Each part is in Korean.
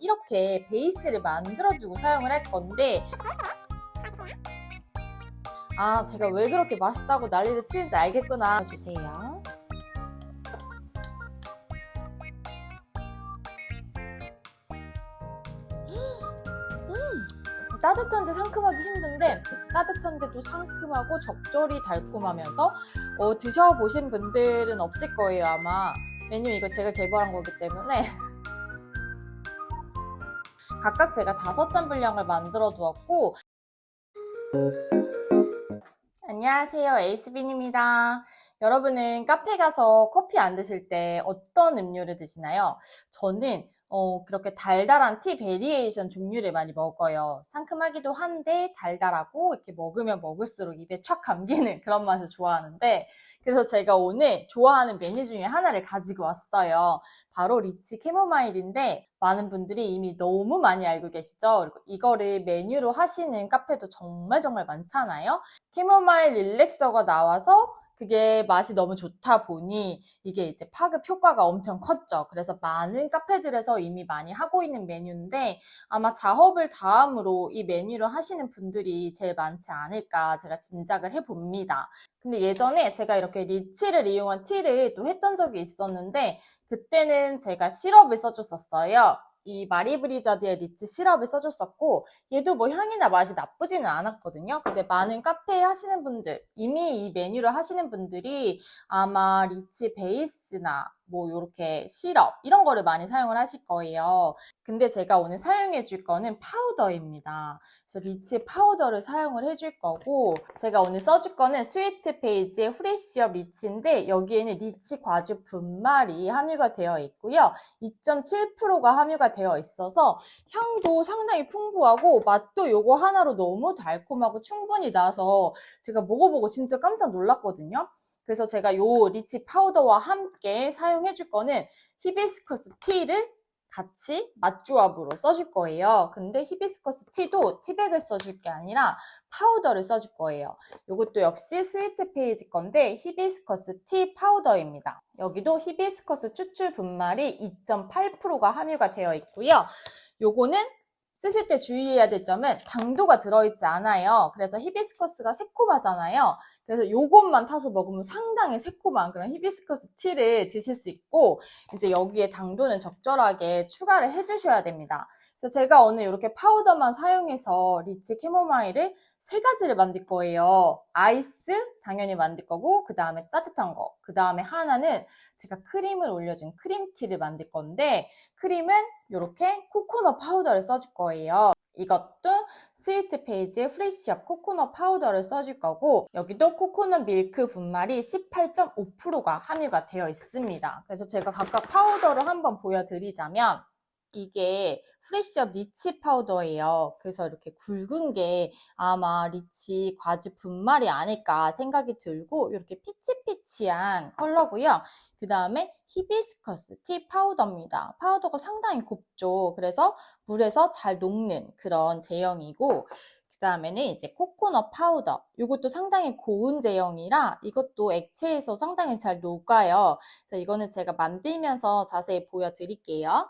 이렇게 베이스를 만들어두고 사용을 할 건데 제가 왜 그렇게 맛있다고 난리를 치는지 알겠구나. 주세요. 따뜻한데 상큼하기 힘든데 따뜻한데도 상큼하고 적절히 달콤하면서 드셔보신 분들은 없을 거예요. 아마 메뉴 이거 제가 개발한 거기 때문에 각각 제가 5잔 분량을 만들어 두었고 안녕하세요, 에이스빈입니다. 여러분은 카페 가서 커피 안 드실 때 어떤 음료를 드시나요? 저는 그렇게 달달한 티 베리에이션 종류를 많이 먹어요. 상큼하기도 한데 달달하고 이렇게 먹으면 먹을수록 입에 촥 감기는 그런 맛을 좋아하는데 그래서 제가 오늘 좋아하는 메뉴 중에 하나를 가지고 왔어요. 바로 리치 캐모마일인데 많은 분들이 이미 너무 많이 알고 계시죠? 그리고 이거를 메뉴로 하시는 카페도 정말 많잖아요. 캐모마일 릴렉서가 나와서 그게 맛이 너무 좋다 보니 이게 이제 파급 효과가 엄청 컸죠. 그래서 많은 카페들에서 이미 많이 하고 있는 메뉴인데 아마 작업을 다음으로 이 메뉴를 하시는 분들이 제일 많지 않을까 제가 짐작을 해봅니다. 근데 예전에 제가 이렇게 리치를 이용한 티를 또 했던 적이 있었는데 그때는 제가 시럽을 써줬었어요. 이 마리브리자드의 리치 시럽을 써줬었고 얘도 뭐 향이나 맛이 나쁘지는 않았거든요. 근데 많은 카페 하시는 분들, 이미 이 메뉴를 하시는 분들이 아마 리치 베이스나 뭐 이렇게 시럽 이런 거를 많이 사용을 하실 거예요. 근데 제가 오늘 사용해 줄 거는 파우더입니다. 그래서 리치 파우더를 사용을 해줄 거고 제가 오늘 써줄 거는 스위트 페이지의 프레시업 리치인데 여기에는 리치 과즙 분말이 함유가 되어 있고요. 2.7%가 함유가 되어 있어서 향도 상당히 풍부하고 맛도 요거 하나로 너무 달콤하고 충분히 나서 제가 먹어보고 진짜 깜짝 놀랐거든요. 그래서 제가 요 리치 파우더와 함께 사용해 줄 거는 히비스커스 티를 같이 맛조합으로 써줄 거예요. 근데 히비스커스 티도 티백을 써줄 게 아니라 파우더를 써줄 거예요. 이것도 역시 스위트 페이지 건데 히비스커스 티 파우더입니다. 여기도 히비스커스 추출 분말이 2.8%가 함유가 되어 있고요. 요거는 쓰실 때 주의해야 될 점은 당도가 들어있지 않아요. 그래서 히비스커스가 새콤하잖아요. 그래서 요것만 타서 먹으면 상당히 새콤한 그런 히비스커스 티를 드실 수 있고 이제 여기에 당도는 적절하게 추가를 해주셔야 됩니다. 그래서 제가 오늘 이렇게 파우더만 사용해서 리치 캐모마일을 3가지를 만들 거예요. 아이스 당연히 만들 거고 그 다음에 따뜻한 거, 그 다음에 하나는 제가 크림을 올려준 크림티를 만들 건데 크림은 이렇게 코코넛 파우더를 써줄 거예요. 이것도 스위트 페이지의 프레시업 코코넛 파우더를 써줄 거고 여기도 코코넛 밀크 분말이 18.5%가 함유가 되어 있습니다. 그래서 제가 각각 파우더를 한번 보여드리자면 이게 프레시업 리치 파우더예요. 그래서 이렇게 굵은 게 아마 리치 과즙 분말이 아닐까 생각이 들고 이렇게 피치피치한 컬러고요. 그 다음에 히비스커스 티 파우더입니다. 파우더가 상당히 곱죠. 그래서 물에서 잘 녹는 그런 제형이고 그 다음에는 이제 코코넛 파우더. 이것도 상당히 고운 제형이라 이것도 액체에서 상당히 잘 녹아요. 그래서 이거는 제가 만들면서 자세히 보여드릴게요.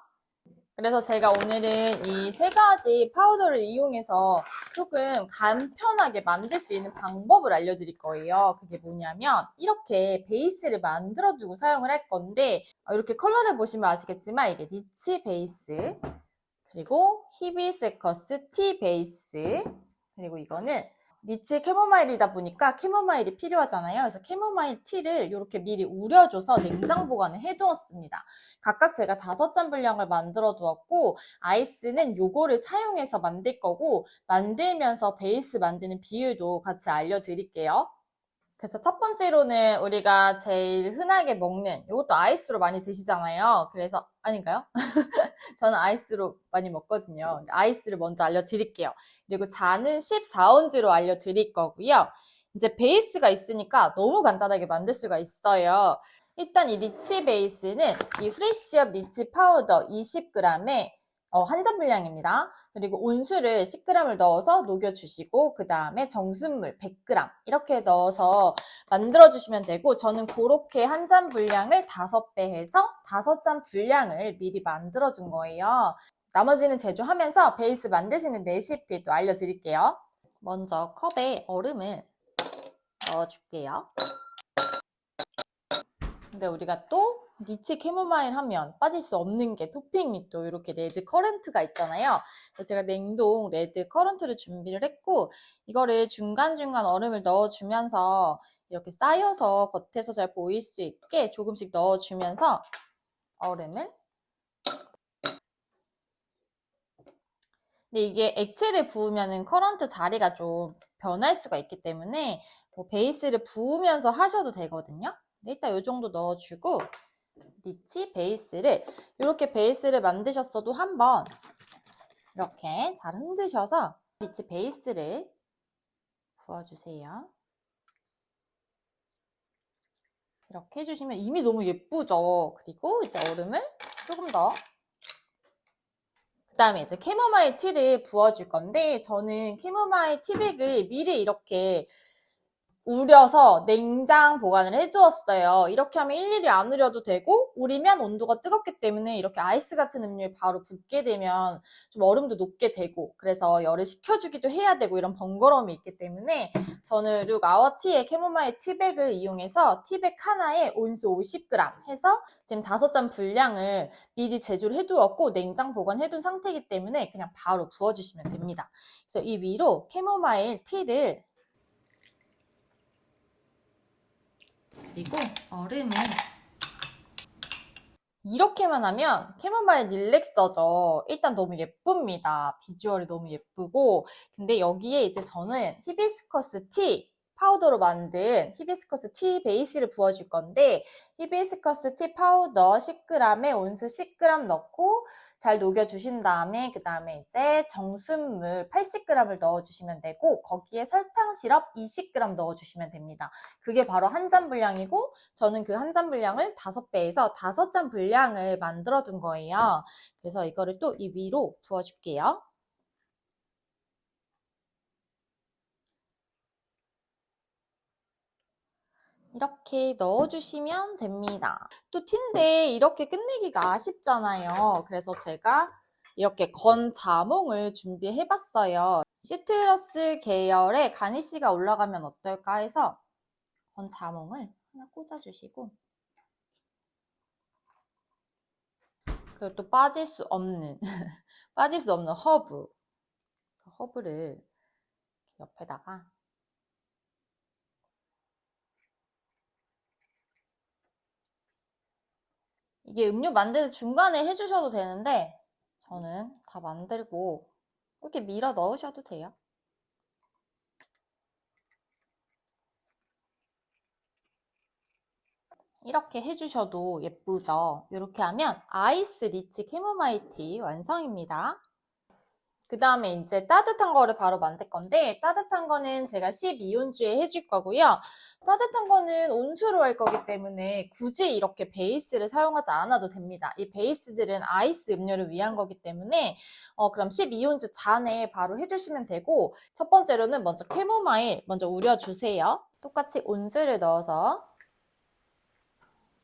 그래서 제가 오늘은 이 3가지 파우더를 이용해서 조금 간편하게 만들 수 있는 방법을 알려드릴 거예요. 그게 뭐냐면 이렇게 베이스를 만들어두고 사용을 할 건데 이렇게 컬러를 보시면 아시겠지만 이게 리치 베이스 그리고 히비스커스 티 베이스 그리고 이거는 리치 캐모마일이다 보니까 캐모마일이 필요하잖아요. 그래서 캐모마일 티를 이렇게 미리 우려줘서 냉장 보관을 해두었습니다. 각각 제가 5잔 분량을 만들어 두었고 아이스는 요거를 사용해서 만들 거고 만들면서 베이스 만드는 비율도 같이 알려드릴게요. 그래서 첫 번째로는 우리가 제일 흔하게 먹는 이것도 아이스로 많이 드시잖아요. 그래서 아닌가요? 저는 아이스로 많이 먹거든요. 아이스를 먼저 알려드릴게요. 그리고 잔은 14온즈로 알려드릴 거고요. 이제 베이스가 있으니까 너무 간단하게 만들 수가 있어요. 일단 이 리치 베이스는 이 프레시업 리치 파우더 20g에 한 잔 분량입니다. 그리고 온수를 10g을 넣어서 녹여주시고 그 다음에 정수물 100g 이렇게 넣어서 만들어주시면 되고 저는 그렇게 한 잔 분량을 5배 해서 5잔 분량을 미리 만들어준 거예요. 나머지는 제조하면서 베이스 만드시는 레시피 또 알려드릴게요. 먼저 컵에 얼음을 넣어줄게요. 근데 우리가 또 리치 캐모마일 하면 빠질 수 없는 게 토핑이 또 이렇게 레드 커런트가 있잖아요. 그래서 제가 냉동 레드 커런트를 준비를 했고 이거를 중간중간 얼음을 넣어주면서 이렇게 쌓여서 겉에서 잘 보일 수 있게 조금씩 넣어주면서 얼음을. 근데 이게 액체를 부으면은 커런트 자리가 좀 변할 수가 있기 때문에 뭐 베이스를 부으면서 하셔도 되거든요. 근데 일단 이 정도 넣어주고 리치 베이스를 이렇게 베이스를 만드셨어도 한번 이렇게 잘 흔드셔서 리치 베이스를 부어주세요. 이렇게 해주시면 이미 너무 예쁘죠? 그리고 이제 얼음을 조금 더. 그 다음에 이제 캐모마일 티를 부어줄 건데 저는 캐모마일 티백을 미리 이렇게 우려서 냉장 보관을 해두었어요. 이렇게 하면 일일이 안 우려도 되고 우리면 온도가 뜨겁기 때문에 이렇게 아이스 같은 음료에 바로 붓게 되면 좀 얼음도 녹게 되고 그래서 열을 식혀주기도 해야 되고 이런 번거로움이 있기 때문에 저는 룩 아워티의 캐모마일 티백을 이용해서 티백 하나에 온수 50g 해서 지금 5잔 분량을 미리 제조를 해두었고 냉장 보관해둔 상태이기 때문에 그냥 바로 부어주시면 됩니다. 그래서 이 위로 캐모마일 티를 그리고 얼음을 이렇게만 하면 캐모마일 릴렉서죠. 일단 너무 예쁩니다. 비주얼이 너무 예쁘고 근데 여기에 이제 저는 히비스커스 티 파우더로 만든 히비스커스 티 베이스를 부어줄 건데 히비스커스 티 파우더 10g에 온수 10g 넣고 잘 녹여주신 다음에 그 다음에 이제 정수물 80g을 넣어주시면 되고 거기에 설탕 시럽 20g 넣어주시면 됩니다. 그게 바로 한 잔 분량이고 저는 그 한 잔 분량을 5배에서 5잔 분량을 만들어 둔 거예요. 그래서 이거를 또 이 위로 부어줄게요. 이렇게 넣어주시면 됩니다. 또 티인데 이렇게 끝내기가 아쉽잖아요. 그래서 제가 이렇게 건 자몽을 준비해봤어요. 시트러스 계열의 가니쉬가 올라가면 어떨까 해서 건 자몽을 하나 꽂아주시고 그리고 또 빠질 수 없는 빠질 수 없는 허브. 허브를 옆에다가 이게 음료 만드는 중간에 해주셔도 되는데 저는 다 만들고 이렇게 밀어 넣으셔도 돼요. 이렇게 해주셔도 예쁘죠? 이렇게 하면 아이스 리치 캐모마일 티 완성입니다. 그 다음에 이제 따뜻한 거를 바로 만들 건데 따뜻한 거는 제가 12온주에 해줄 거고요. 따뜻한 거는 온수로 할 거기 때문에 굳이 이렇게 베이스를 사용하지 않아도 됩니다. 이 베이스들은 아이스 음료를 위한 거기 때문에 그럼 12온주 잔에 바로 해주시면 되고 첫 번째로는 먼저 캐모마일 먼저 우려주세요. 똑같이 온수를 넣어서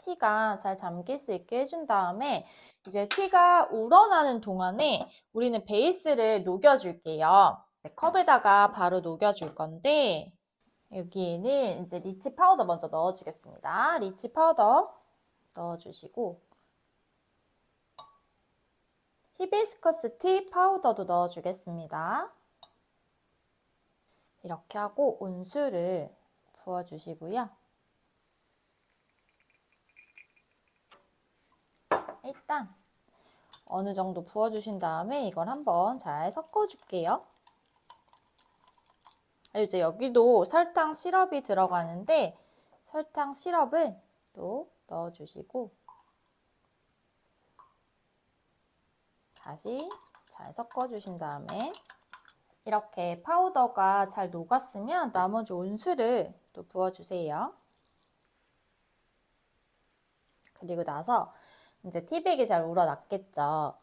티가 잘 잠길 수 있게 해준 다음에 이제 티가 우러나는 동안에 우리는 베이스를 녹여줄게요. 컵에다가 바로 녹여줄 건데 여기에는 이제 리치 파우더 먼저 넣어주겠습니다. 리치 파우더 넣어주시고 히비스커스 티 파우더도 넣어주겠습니다. 이렇게 하고 온수를 부어주시고요. 일단 어느 정도 부어주신 다음에 이걸 한번 잘 섞어줄게요. 이제 여기도 설탕 시럽이 들어가는데 설탕 시럽을 또 넣어주시고 다시 잘 섞어주신 다음에 이렇게 파우더가 잘 녹았으면 나머지 온수를 또 부어주세요. 그리고 나서 이제 티백이 잘 우러났겠죠.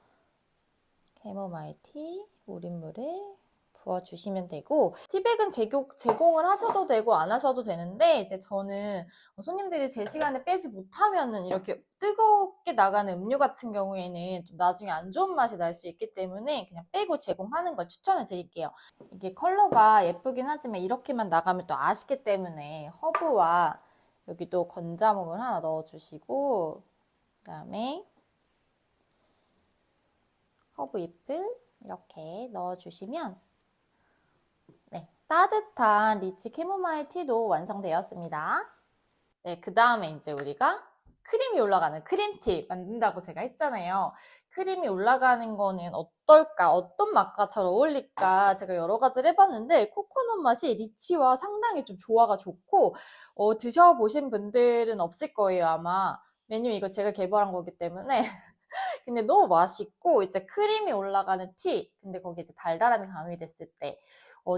캐모마일 티 우린물을 부어주시면 되고, 티백은 제공을 하셔도 되고 안 하셔도 되는데, 이제 저는 손님들이 제 시간에 빼지 못하면은 이렇게 뜨겁게 나가는 음료 같은 경우에는 좀 나중에 안 좋은 맛이 날 수 있기 때문에 그냥 빼고 제공하는 걸 추천을 드릴게요. 이게 컬러가 예쁘긴 하지만 이렇게만 나가면 또 아쉽기 때문에 허브와 여기도 건자몽을 하나 넣어주시고, 그 다음에 허브 잎을 이렇게 넣어주시면 네, 따뜻한 리치 캐모마일 티도 완성되었습니다. 네, 그 다음에 이제 우리가 크림이 올라가는 크림티 만든다고 제가 했잖아요. 크림이 올라가는 거는 어떨까? 어떤 맛과 잘 어울릴까? 제가 여러 가지를 해봤는데 코코넛 맛이 리치와 상당히 좀 조화가 좋고 드셔보신 분들은 없을 거예요, 아마. 메뉴 이거 제가 개발한 거기 때문에 근데 너무 맛있고 이제 크림이 올라가는 티 근데 거기에 이제 달달함이 가미됐을 때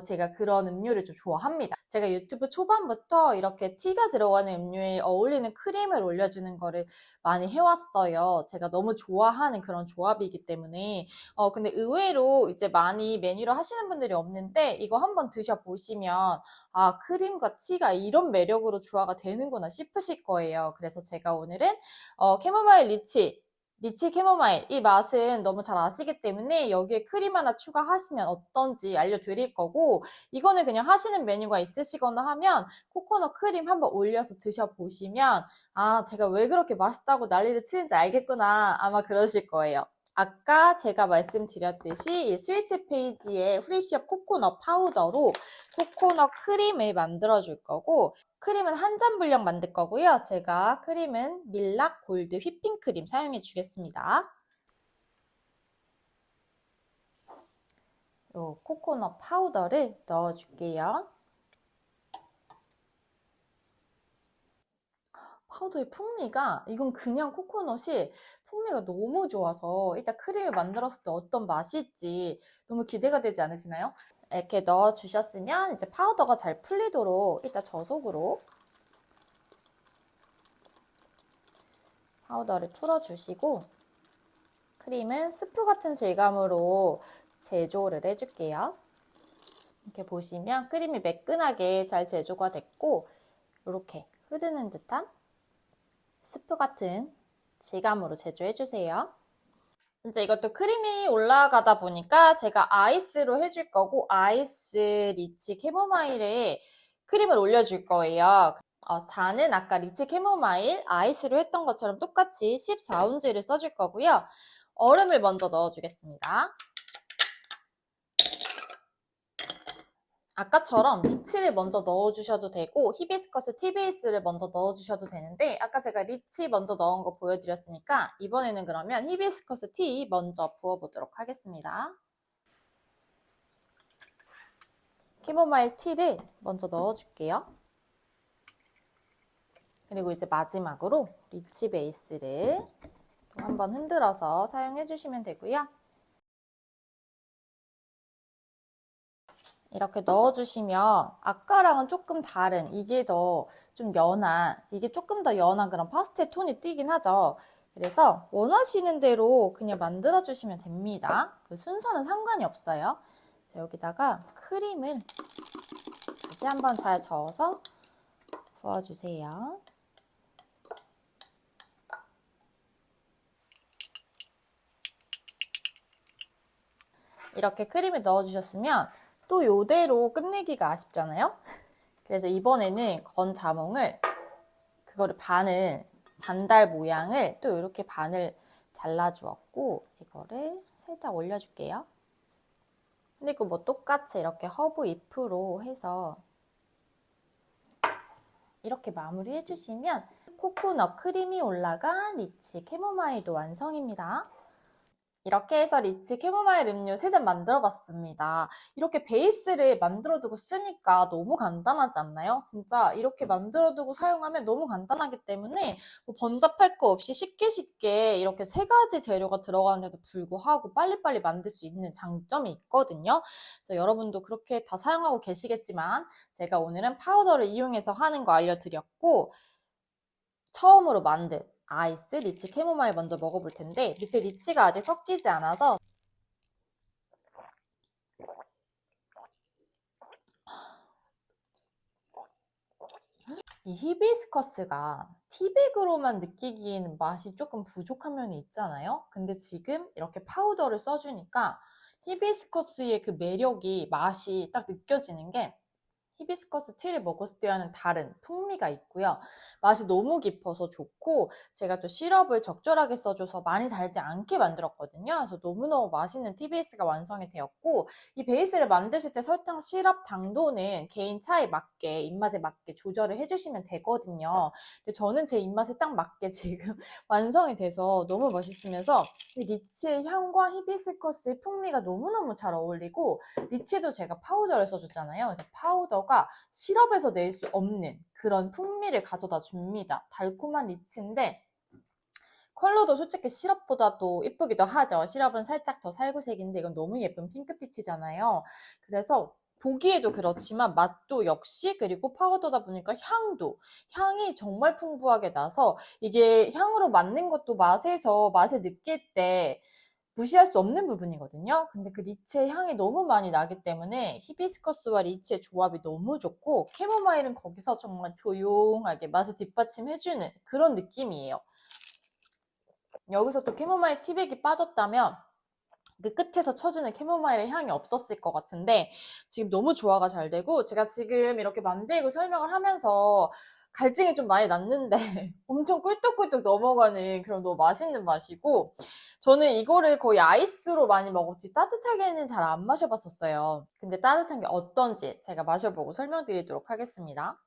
제가 그런 음료를 좀 좋아합니다. 제가 유튜브 초반부터 이렇게 티가 들어가는 음료에 어울리는 크림을 올려주는 거를 많이 해왔어요. 제가 너무 좋아하는 그런 조합이기 때문에 근데 의외로 이제 많이 메뉴를 하시는 분들이 없는데 이거 한번 드셔보시면 아 크림과 티가 이런 매력으로 조화가 되는구나 싶으실 거예요. 그래서 제가 오늘은 캐모마일 리치 캐모마일 이 맛은 너무 잘 아시기 때문에 여기에 크림 하나 추가하시면 어떤지 알려드릴 거고 이거는 그냥 하시는 메뉴가 있으시거나 하면 코코넛 크림 한번 올려서 드셔보시면 아 제가 왜 그렇게 맛있다고 난리를 치는지 알겠구나 아마 그러실 거예요. 아까 제가 말씀드렸듯이 이 스위트 페이지에 프리시업 코코넛 파우더로 코코넛 크림을 만들어 줄 거고 크림은 한 잔 분량 만들 거고요. 제가 크림은 밀락 골드 휘핑크림 사용해 주겠습니다. 요 코코넛 파우더를 넣어 줄게요. 파우더의 풍미가 이건 그냥 코코넛이 풍미가 너무 좋아서 이따 크림을 만들었을 때 어떤 맛일지 너무 기대가 되지 않으시나요? 이렇게 넣어 주셨으면 이제 파우더가 잘 풀리도록 이따 저속으로 파우더를 풀어주시고 크림은 스프 같은 질감으로 제조를 해줄게요. 이렇게 보시면 크림이 매끈하게 잘 제조가 됐고 이렇게 흐르는 듯한 스프 같은 질감으로 제조해주세요. 이제 이것도 크림이 올라가다 보니까 제가 아이스로 해줄 거고 아이스 리치 캐모마일에 크림을 올려줄 거예요. 잔은 아까 리치 캐모마일 아이스로 했던 것처럼 똑같이 14온즈를 써줄 거고요. 얼음을 먼저 넣어주겠습니다. 아까처럼 리치를 먼저 넣어주셔도 되고 히비스커스 티베이스를 먼저 넣어주셔도 되는데 아까 제가 리치 먼저 넣은 거 보여드렸으니까 이번에는 그러면 히비스커스 티 먼저 부어보도록 하겠습니다. 캐모마일 티를 먼저 넣어줄게요. 그리고 이제 마지막으로 리치 베이스를 한번 흔들어서 사용해 주시면 되고요. 이렇게 넣어주시면 아까랑은 조금 다른 이게 더 좀 연한 이게 조금 더 연한 그런 파스텔 톤이 띄긴 하죠. 그래서 원하시는 대로 그냥 만들어 주시면 됩니다. 그 순서는 상관이 없어요. 자, 여기다가 크림을 다시 한번 잘 저어서 부어주세요. 이렇게 크림을 넣어주셨으면 또 요대로 끝내기가 아쉽잖아요. 그래서 이번에는 건 자몽을 그거를 반달 모양을 또 이렇게 반을 잘라주었고 이거를 살짝 올려줄게요. 그리고 뭐 똑같이 이렇게 허브 잎으로 해서 이렇게 마무리 해주시면 코코넛 크림이 올라간 리치 캐모마일도 완성입니다. 이렇게 해서 리치 캐모마일 음료 3잔 만들어 봤습니다. 이렇게 베이스를 만들어 두고 쓰니까 너무 간단하지 않나요? 진짜 이렇게 만들어 두고 사용하면 너무 간단하기 때문에 뭐 번잡할 거 없이 쉽게 이렇게 3가지 재료가 들어가는데도 불구하고 빨리빨리 만들 수 있는 장점이 있거든요. 그래서 여러분도 그렇게 다 사용하고 계시겠지만 제가 오늘은 파우더를 이용해서 하는 거 알려드렸고 처음으로 만든 아이스 리치 캐모마일 먼저 먹어볼 텐데 밑에 리치가 아직 섞이지 않아서 이 히비스커스가 티백으로만 느끼기에는 맛이 조금 부족한 면이 있잖아요. 근데 지금 이렇게 파우더를 써주니까 히비스커스의 그 매력이, 맛이 딱 느껴지는 게 히비스커스 티를 먹었을 때와는 다른 풍미가 있고요. 맛이 너무 깊어서 좋고, 제가 또 시럽을 적절하게 써줘서 많이 달지 않게 만들었거든요. 그래서 너무너무 맛있는 티 베이스가 완성이 되었고, 이 베이스를 만드실 때 설탕, 시럽, 당도는 개인 차에 맞게, 입맛에 맞게 조절을 해주시면 되거든요. 근데 저는 제 입맛에 딱 맞게 지금 완성이 돼서 너무 맛있으면서 이 리치의 향과 히비스커스의 풍미가 너무너무 잘 어울리고, 리치도 제가 파우더를 써줬잖아요. 그래서 파우더가 시럽에서 낼 수 없는 그런 풍미를 가져다 줍니다. 달콤한 리치인데 컬러도 솔직히 시럽보다도 예쁘기도 하죠. 시럽은 살짝 더 살구색인데 이건 너무 예쁜 핑크빛이잖아요. 그래서 보기에도 그렇지만 맛도 역시, 그리고 파우더다 보니까 향이 정말 풍부하게 나서 이게 향으로 맞는 것도 맛을 느낄 때 무시할 수 없는 부분이거든요. 근데 그 리치의 향이 너무 많이 나기 때문에 히비스커스와 리치의 조합이 너무 좋고, 캐모마일은 거기서 정말 조용하게 맛을 뒷받침해주는 그런 느낌이에요. 여기서 또 캐모마일 티백이 빠졌다면 그 끝에서 쳐주는 캐모마일의 향이 없었을 것 같은데, 지금 너무 조화가 잘 되고, 제가 지금 이렇게 만들고 설명을 하면서 갈증이 좀 많이 났는데 엄청 꿀떡꿀떡 넘어가는 그런 너무 맛있는 맛이고, 저는 이거를 거의 아이스로 많이 먹었지 따뜻하게는 잘 안 마셔봤었어요. 근데 따뜻한 게 어떤지 제가 마셔보고 설명드리도록 하겠습니다.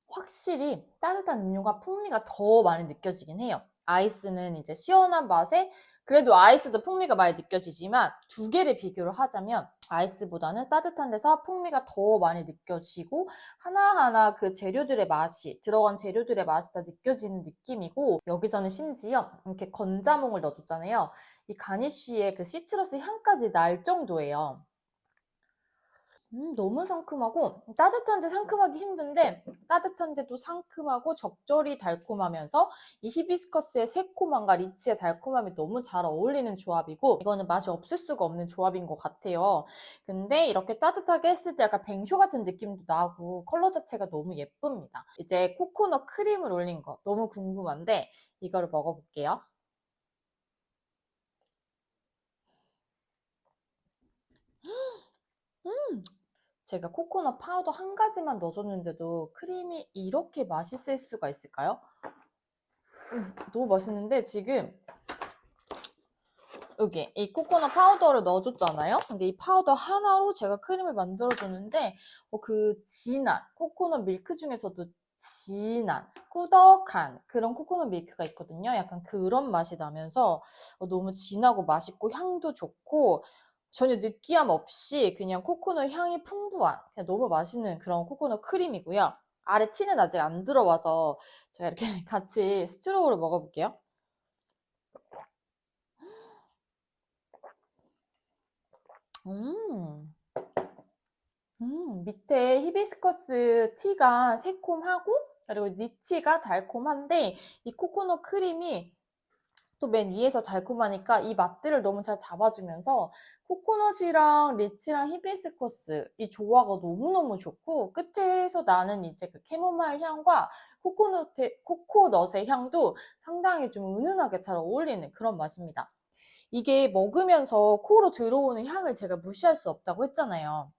확실히 따뜻한 음료가 풍미가 더 많이 느껴지긴 해요. 아이스는 이제 시원한 맛에, 그래도 아이스도 풍미가 많이 느껴지지만 두 개를 비교를 하자면 아이스보다는 따뜻한 데서 풍미가 더 많이 느껴지고, 하나하나 그 재료들의 맛이, 들어간 재료들의 맛이 다 느껴지는 느낌이고, 여기서는 심지어 이렇게 건자몽을 넣어줬잖아요. 이 가니쉬의 그 시트러스 향까지 날 정도예요. 너무 상큼하고, 따뜻한데 상큼하기 힘든데 따뜻한데도 상큼하고 적절히 달콤하면서 이 히비스커스의 새콤함과 리치의 달콤함이 너무 잘 어울리는 조합이고, 이거는 맛이 없을 수가 없는 조합인 것 같아요. 근데 이렇게 따뜻하게 했을 때 약간 뱅쇼 같은 느낌도 나고 컬러 자체가 너무 예쁩니다. 이제 코코넛 크림을 올린 거 너무 궁금한데 이거를 먹어볼게요. 제가 코코넛 파우더 한 가지만 넣어줬는데도 크림이 이렇게 맛있을 수가 있을까요? 너무 맛있는데 지금 여기 이 코코넛 파우더를 넣어줬잖아요. 근데 이 파우더 하나로 제가 크림을 만들어줬는데 그 진한 코코넛 밀크 중에서도 진한 꾸덕한 그런 코코넛 밀크가 있거든요. 약간 그런 맛이 나면서 너무 진하고 맛있고 향도 좋고, 전혀 느끼함 없이 그냥 코코넛 향이 풍부한, 그냥 너무 맛있는 그런 코코넛 크림이고요. 아래 티는 아직 안 들어와서 제가 이렇게 같이 스트로우로 먹어볼게요. 음, 밑에 히비스커스 티가 새콤하고, 그리고 리치가 달콤한데, 이 코코넛 크림이 또 맨 위에서 달콤하니까 이 맛들을 너무 잘 잡아주면서 코코넛이랑 리치랑 히비스커스 이 조화가 너무너무 좋고, 끝에서 나는 이제 그 캐모마일 향과 코코넛의 향도 상당히 좀 은은하게 잘 어울리는 그런 맛입니다. 이게 먹으면서 코로 들어오는 향을 제가 무시할 수 없다고 했잖아요.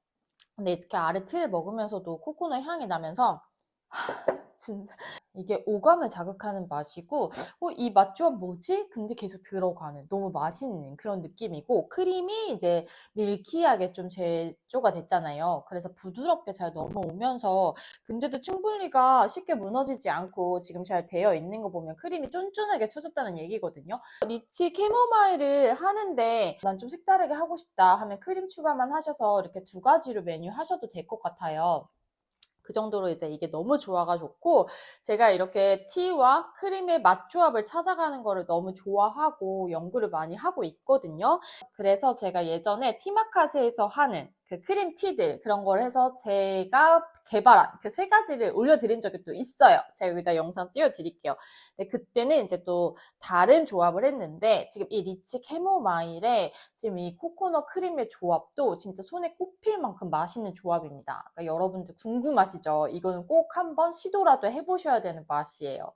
근데 이렇게 아래 티를 먹으면서도 코코넛 향이 나면서 진짜 이게 오감을 자극하는 맛이고, 이 맛 조합 뭐지? 근데 계속 들어가는 너무 맛있는 그런 느낌이고, 크림이 이제 밀키하게 좀 제조가 됐잖아요. 그래서 부드럽게 잘 넘어오면서, 근데도 충분히가 쉽게 무너지지 않고 지금 잘 되어 있는 거 보면 크림이 쫀쫀하게 쳐졌다는 얘기거든요. 리치 캐모마일을 하는데 난 좀 색다르게 하고 싶다 하면 크림 추가만 하셔서 이렇게 두 가지로 메뉴 하셔도 될 것 같아요. 그 정도로 이제 이게 너무 조화가 좋고, 제가 이렇게 티와 크림의 맛 조합을 찾아가는 거를 너무 좋아하고 연구를 많이 하고 있거든요. 그래서 제가 예전에 티마카스에서 하는 그 크림 티들 그런 걸 해서 제가 개발한 그 세 가지를 올려드린 적이 또 있어요. 제가 여기다 영상 띄워드릴게요. 근데 그때는 이제 또 다른 조합을 했는데 지금 이 리치 캐모마일에 지금 이 코코넛 크림의 조합도 진짜 손에 꼽힐 만큼 맛있는 조합입니다. 그러니까 여러분들 궁금하시죠? 이거는 꼭 한번 시도라도 해보셔야 되는 맛이에요.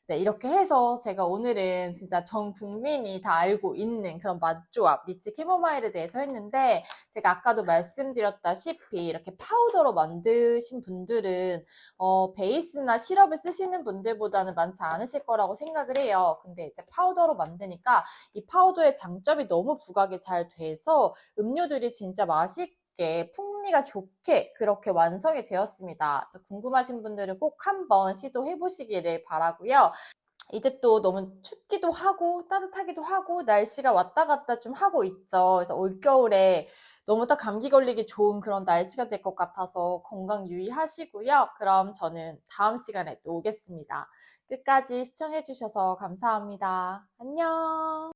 네, 이렇게 해서 제가 오늘은 진짜 전 국민이 다 알고 있는 그런 맛조합, 리치 캐모마일에 대해서 했는데, 제가 아까도 말씀드렸다시피 이렇게 파우더로 만드신 분들은, 베이스나 시럽을 쓰시는 분들보다는 많지 않으실 거라고 생각을 해요. 근데 이제 파우더로 만드니까 이 파우더의 장점이 너무 부각이 잘 돼서 음료들이 진짜 풍미가 좋게 그렇게 완성이 되었습니다. 그래서 궁금하신 분들은 꼭 한번 시도해 보시기를 바라고요. 이제 또 너무 춥기도 하고 따뜻하기도 하고 날씨가 왔다 갔다 좀 하고 있죠. 그래서 올겨울에 너무 딱 감기 걸리기 좋은 그런 날씨가 될 것 같아서 건강 유의하시고요. 그럼 저는 다음 시간에 또 오겠습니다. 끝까지 시청해 주셔서 감사합니다. 안녕.